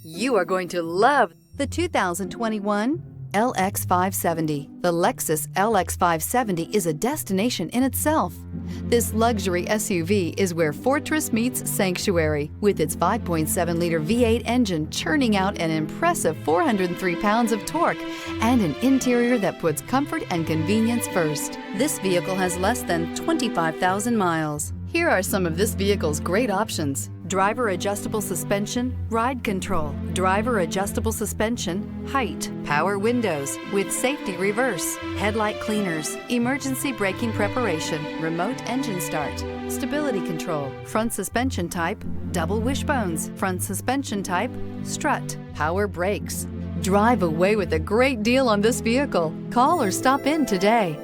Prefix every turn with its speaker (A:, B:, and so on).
A: You are going to love the 2021 LX 570. The Lexus LX 570 is a destination in itself. This luxury SUV is where fortress meets sanctuary, with its 5.7-liter V8 engine churning out an impressive 403 pounds of torque and an interior that puts comfort and convenience first. This vehicle has less than 25,000 miles. Here are some of this vehicle's great options: driver adjustable suspension, ride control, driver adjustable suspension, height, power windows with safety reverse, headlight cleaners, emergency braking preparation, remote engine start, stability control, front suspension type, double wishbones, front suspension type, strut, power brakes. Drive away with a great deal on this vehicle. Call or stop in today.